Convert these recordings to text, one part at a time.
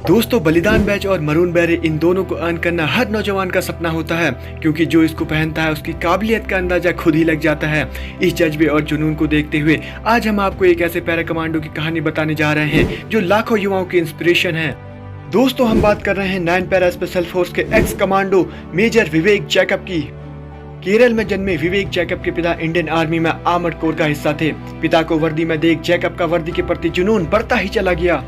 दोस्तों, बलिदान बैच और मरून बेरेट इन दोनों को अर्न करना हर नौजवान का सपना होता है, क्योंकि जो इसको पहनता है उसकी काबिलियत का अंदाजा खुद ही लग जाता है। इस जज्बे और जुनून को देखते हुए आज हम आपको एक ऐसे पैरा कमांडो की कहानी बताने जा रहे हैं जो लाखों युवाओं की इंस्पिरेशन है। दोस्तों, हम बात कर रहे हैं 9 पैरा स्पेशल फोर्स के एक्स कमांडो मेजर विवेक जैकब की। केरल में जन्मे विवेक जैकब के पिता इंडियन आर्मी में आर्मर्ड कोर का हिस्सा थे। पिता को वर्दी में देख जैकब का वर्दी के प्रति जुनून बढ़ता ही चला गया।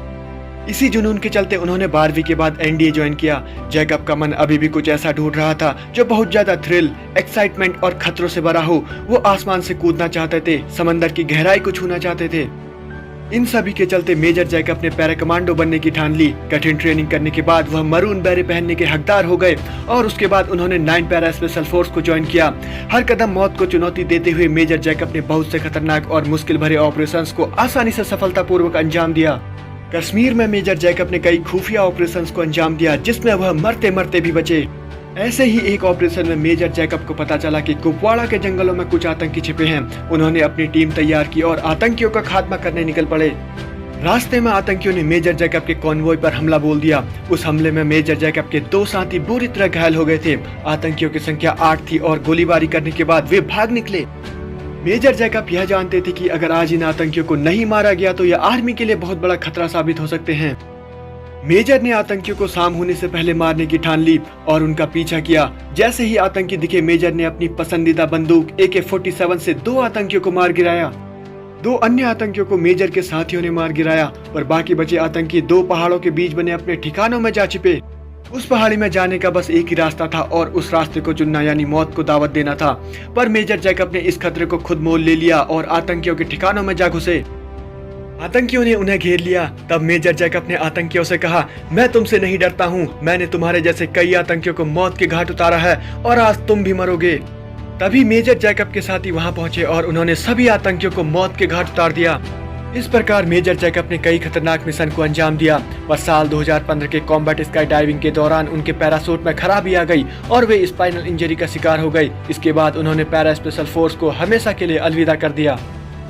इसी जुनून के चलते उन्होंने 12वीं के बाद एनडीए ज्वाइन किया। जैकब का मन अभी भी कुछ ऐसा ढूंढ रहा था जो बहुत ज्यादा थ्रिल, एक्साइटमेंट और खतरों से भरा हो। वो आसमान से कूदना चाहते थे, समंदर की गहराई को छूना चाहते थे। इन सभी के चलते मेजर जैकब ने पैरा कमांडो बनने की ठान ली। कठिन ट्रेनिंग करने के बाद वह मरून बेरे पहनने के हकदार हो गए और उसके बाद उन्होंने 9 पैरा स्पेशल फोर्स को ज्वाइन किया। हर कदम मौत को चुनौती देते हुए मेजर जैकब ने बहुत से खतरनाक और मुश्किल भरे ऑपरेशंस को आसानी से सफलतापूर्वक अंजाम दिया। कश्मीर में मेजर जैकब ने कई खुफिया ऑपरेशंस को अंजाम दिया, जिसमें वह मरते मरते भी बचे। ऐसे ही एक ऑपरेशन में मेजर जैकब को पता चला कि कुपवाड़ा के जंगलों में कुछ आतंकी छिपे हैं। उन्होंने अपनी टीम तैयार की और आतंकियों का खात्मा करने निकल पड़े। रास्ते में आतंकियों ने मेजर जैकब के कॉन्वॉय पर हमला बोल दिया। उस हमले में मेजर जैकब के 2 साथी बुरी तरह घायल हो गए थे। आतंकियों की संख्या 8 थी और गोलीबारी करने के बाद वे भाग निकले। मेजर जैकब यह जानते थे कि अगर आज इन आतंकियों को नहीं मारा गया तो यह आर्मी के लिए बहुत बड़ा खतरा साबित हो सकते हैं। मेजर ने आतंकियों को शाम होने से पहले मारने की ठान ली और उनका पीछा किया। जैसे ही आतंकी दिखे, मेजर ने अपनी पसंदीदा बंदूक AK-47 से 2 आतंकियों को मार गिराया। 2 अन्य आतंकियों को मेजर के साथियों ने मार गिराया और बाकी बचे आतंकी 2 पहाड़ों के बीच बने अपने ठिकानों में जा छिपे। उस पहाड़ी में जाने का बस एक ही रास्ता था और उस रास्ते को चुनना यानी मौत को दावत देना था। पर मेजर जैकब ने इस खतरे को खुद मोल ले लिया और आतंकियों के ठिकानों में जा घुसे। आतंकियों ने उन्हें घेर लिया। तब मेजर जैकब ने आतंकियों से कहा, मैं तुमसे नहीं डरता हूँ। मैंने तुम्हारे जैसे कई आतंकियों को मौत के घाट उतारा है और आज तुम भी मरोगे। तभी मेजर जैकब के साथी वहाँ पहुंचे और उन्होंने सभी आतंकियों को मौत के घाट उतार दिया। इस प्रकार मेजर जैकब ने कई खतरनाक मिशन को अंजाम दिया। पर साल 2015 के कॉम्बैट स्काई डाइविंग के दौरान उनके पैरासूट में खराबी आ गई और वे स्पाइनल इंजरी का शिकार हो गए। इसके बाद उन्होंने पैरा स्पेशल फोर्स को हमेशा के लिए अलविदा कर दिया।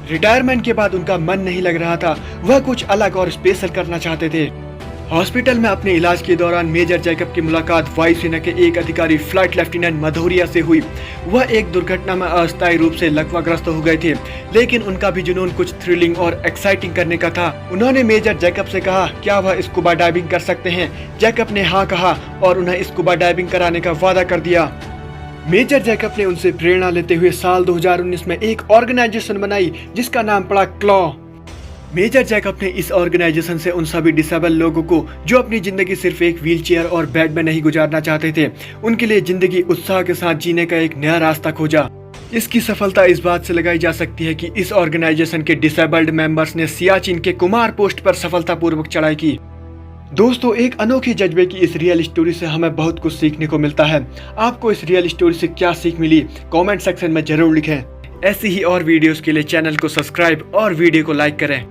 रिटायरमेंट के बाद उनका मन नहीं लग रहा था। वह कुछ अलग और स्पेशल करना चाहते थे। हॉस्पिटल में अपने इलाज के दौरान मेजर जैकब की मुलाकात वायुसेना के एक अधिकारी फ्लाइट लेफ्टिनेंट मधोरिया से हुई। वह एक दुर्घटना में अस्थायी रूप से लकवाग्रस्त हो गए थे, लेकिन उनका भी जुनून कुछ थ्रिलिंग और एक्साइटिंग करने का था। उन्होंने मेजर जैकब से कहा, क्या वह स्कूबा डाइविंग कर सकते हैं? जैकब ने हाँ कहा और उन्हें स्कूबा डाइविंग कराने का वादा कर दिया। मेजर जैकब ने उनसे प्रेरणा लेते हुए साल 2019 में एक ऑर्गेनाइजेशन बनाई जिसका नाम पड़ा क्लॉ। मेजर जैकब ने इस ऑर्गेनाइजेशन से उन सभी डिसेबल लोगों को जो अपनी जिंदगी सिर्फ एक व्हीलचेयर और बेड में नहीं गुजारना चाहते थे, उनके लिए जिंदगी उत्साह के साथ जीने का एक नया रास्ता खोजा। इसकी सफलता इस बात से लगाई जा सकती है कि इस ऑर्गेनाइजेशन के डिसेबल्ड मेंबर्स ने सियाचिन के कुमार पोस्ट पर सफलतापूर्वक चढ़ाई की। दोस्तों, एक अनोखी जज्बे की इस रियल स्टोरी से हमें बहुत कुछ सीखने को मिलता है। आपको इस रियल स्टोरी से क्या सीख मिली, कमेंट सेक्शन में जरूर लिखें। ऐसी ही और वीडियोस के लिए चैनल को सब्सक्राइब और वीडियो को लाइक करें।